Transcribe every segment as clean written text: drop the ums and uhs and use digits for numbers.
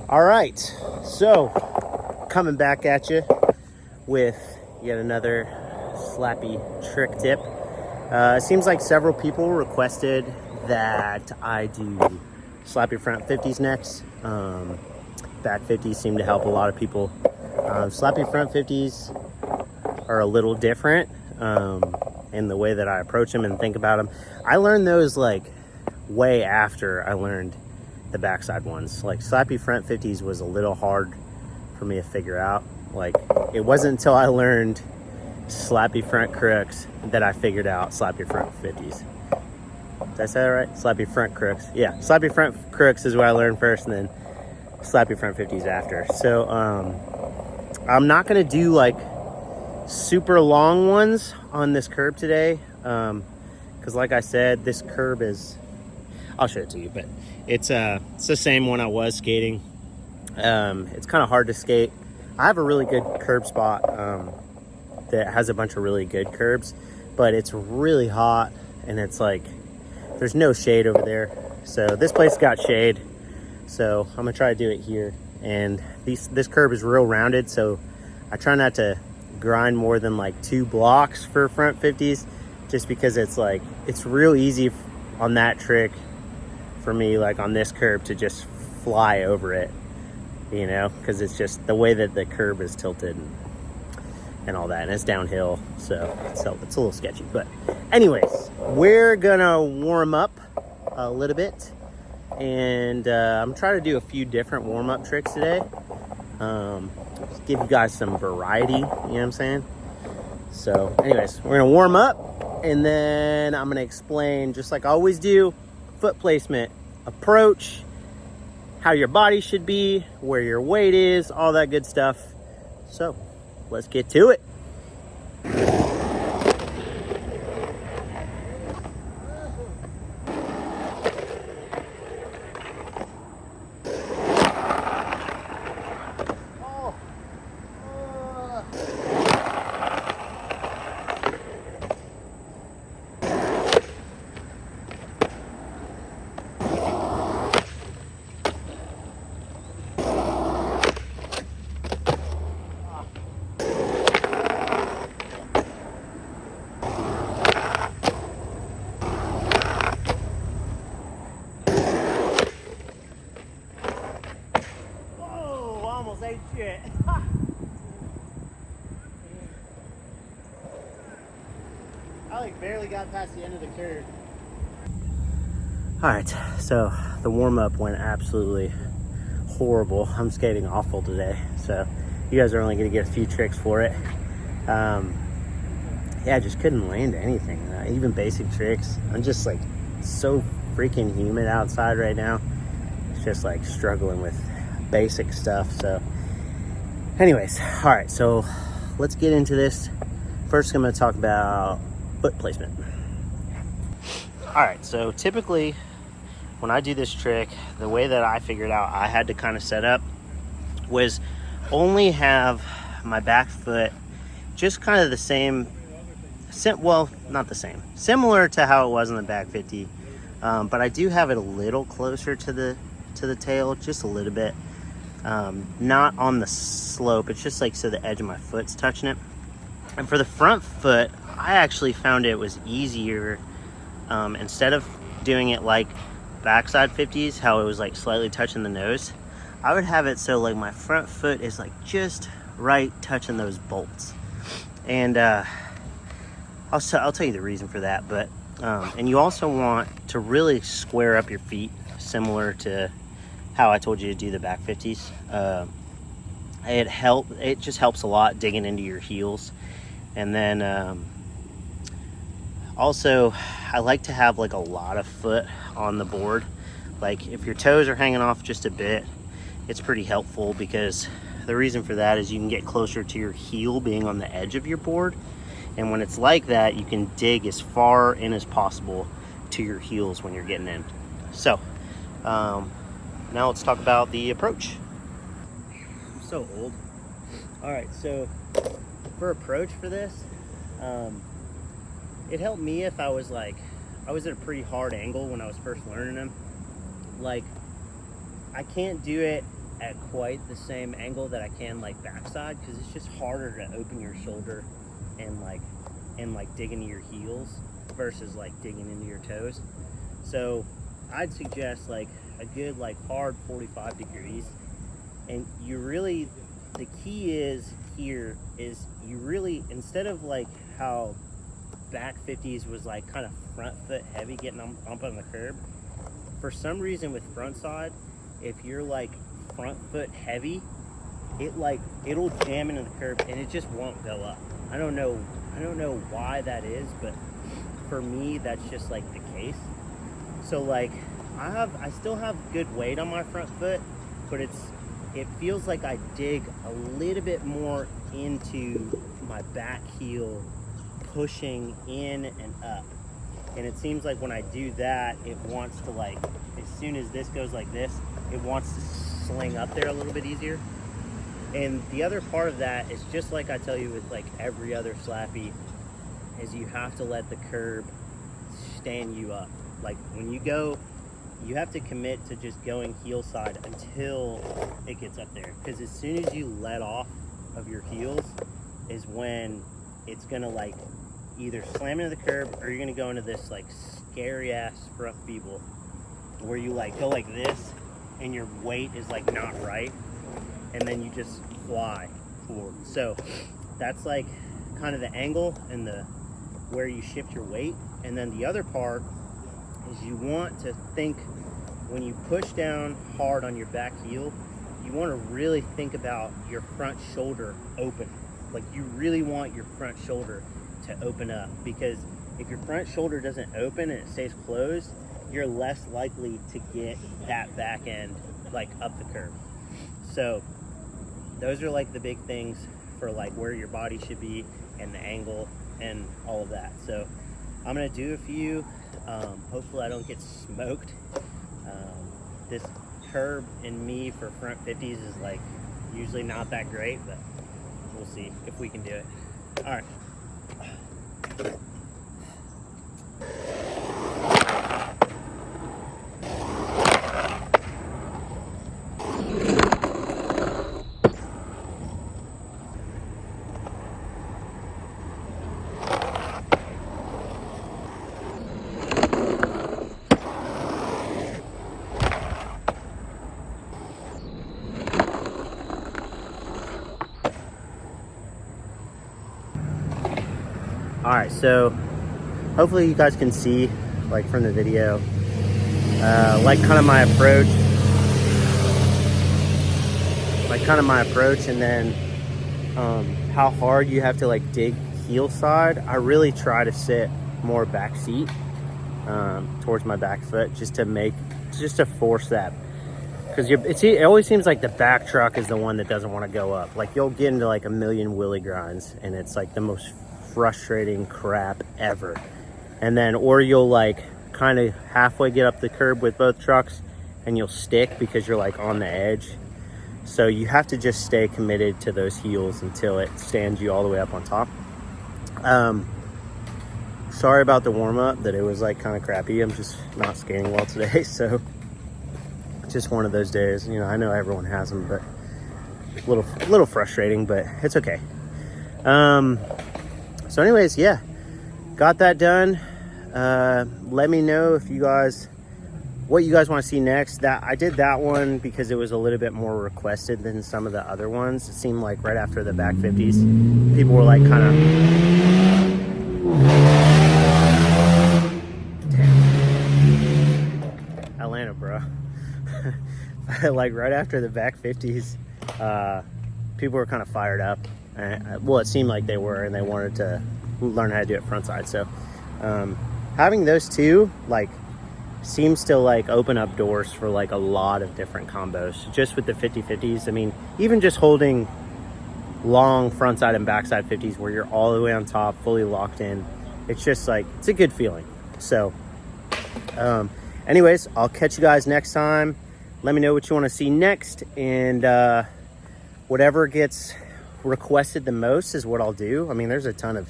All right, so coming back at you with yet another slappy trick tip. It seems like several people requested that I do slappy front 50s next. Back 50s seem to help a lot of people. Slappy front 50s are a little different in the way that I approach them and think about them. I learned those like way after I learned the backside ones. Like slappy front 50s was a little hard for me to figure out. Like it wasn't until I learned slappy front crooks that I figured out slappy front 50s. Did I say that right? Slappy front crooks. Yeah, slappy front crooks is what I learned first, and then slappy front 50s after. So I'm not gonna do like super long ones on this curb today, because like I said, this curb is, I'll show it to you, but it's the same one I was skating. It's kind of hard to skate. I have a really good curb spot that has a bunch of really good curbs, but it's really hot and it's like there's no shade over there. So this place got shade, so I'm gonna try to do it here. And this curb is real rounded, so I try not to grind more than like 2 blocks for front 50s, just because it's like it's real easy on that trick for me, like on this curb, to just fly over it, you know, because it's just the way that the curb is tilted and all that, and it's downhill, so it's a little sketchy. But anyways, we're gonna warm up a little bit, and I'm trying to do a few different warm-up tricks today. Give you guys some variety, you know what I'm saying? So anyways, we're gonna warm up, and then I'm gonna explain, just like I always do, foot placement, approach, how your body should be, where your weight is, all that good stuff. So let's get to it. Ate shit. I like barely got past the end of the curve. All right, so the warm-up went absolutely horrible. I'm skating awful today, so you guys are only gonna get a few tricks for it. Yeah, I just couldn't land anything, even basic tricks. I'm just like so freaking humid outside right now. It's just like struggling with basic stuff. So anyways, all right, so let's get into this. First, I'm going to talk about foot placement. All right, so typically when I do this trick, the way that I figured out I had to kind of set up was only have my back foot just kind of the same, well, not the same, similar to how it was in the back 50, but I do have it a little closer to the tail, just a little bit. Not on the slope, it's just like so the edge of my foot's touching it. And for the front foot, I actually found it was easier, instead of doing it like backside 50s, how it was like slightly touching the nose, I would have it so like my front foot is like just right touching those bolts. And I'll tell you the reason for that. But and you also want to really square up your feet, similar to how I told you to do the back 50s. It just helps a lot digging into your heels. And then also I like to have like a lot of foot on the board. Like if your toes are hanging off just a bit, it's pretty helpful, because the reason for that is you can get closer to your heel being on the edge of your board. And when it's like that, you can dig as far in as possible to your heels when you're getting in. So now let's talk about the approach. I'm so old. All right, so for approach for this, it helped me if I was at a pretty hard angle when I was first learning them. Like I can't do it at quite the same angle that I can like backside, because it's just harder to open your shoulder and like dig into your heels versus like digging into your toes. So I'd suggest like a good like hard 45 degrees. And you really, the key is here is you really, instead of like how back 50s was like kind of front foot heavy getting up on the curb, for some reason with frontside, if you're like front foot heavy, it'll jam into the curb and it just won't go up. I don't know why that is, but for me that's just like the case. So like I still have good weight on my front foot, but it feels like I dig a little bit more into my back heel, pushing in and up. And it seems like when I do that, it wants to like, as soon as this goes like this, it wants to sling up there a little bit easier. And the other part of that is just like I tell you with like every other slappy, is you have to let the curb stand you up. Like when you go, you have to commit to just going heel side until it gets up there. Because as soon as you let off of your heels is when it's gonna like either slam into the curb, or you're gonna go into this like scary ass front feeble where you like go like this and your weight is like not right, and then you just fly forward. So that's like kind of the angle and the where you shift your weight. And then the other part is you want to think, when you push down hard on your back heel, you want to really think about your front shoulder open. Like you really want your front shoulder to open up, because if your front shoulder doesn't open and it stays closed, you're less likely to get that back end like up the curb. So those are like the big things for like where your body should be and the angle and all of that. So I'm gonna do a few. Hopefully I don't get smoked. This curb in me for front 50s is like usually not that great, but we'll see if we can do it. All right. All right, so hopefully you guys can see like from the video, like kind of my approach, and then how hard you have to like dig heel side. I really try to sit more back seat towards my back foot, just to force that, because it always seems like the back truck is the one that doesn't want to go up. Like you'll get into like a million wheelie grinds and it's like the most frustrating crap ever. And then, or you'll like kind of halfway get up the curb with both trucks and you'll stick because you're like on the edge. So you have to just stay committed to those heels until it stands you all the way up on top. Sorry about the warm-up, that it was like kind of crappy. I'm just not skating well today, so just one of those days. You know, I know everyone has them, but a little frustrating, but it's okay. So anyways, yeah, got that done. Let me know if you guys, what you guys want to see next. That I did that one because it was a little bit more requested than some of the other ones. It seemed like right after the back 50s, people were like kind of, Atlanta, bro. Like right after the back 50s, people were kind of fired up. Well, it seemed like they were, and they wanted to learn how to do it frontside. So having those two like seems to like open up doors for like a lot of different combos just with the 50-50s. I mean, even just holding long frontside and backside 50s where you're all the way on top, fully locked in, it's just like, it's a good feeling. So anyways, I'll catch you guys next time. Let me know what you want to see next, and whatever gets requested the most is what I'll do. I mean, there's a ton of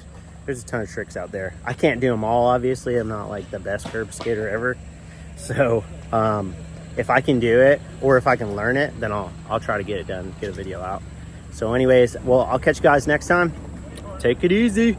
tricks out there. I can't do them all, obviously. I'm not like the best curb skater ever. So if I can do it or if I can learn it, then I'll try to get it done, get a video out. So anyways, well, I'll catch you guys next time. Take it easy.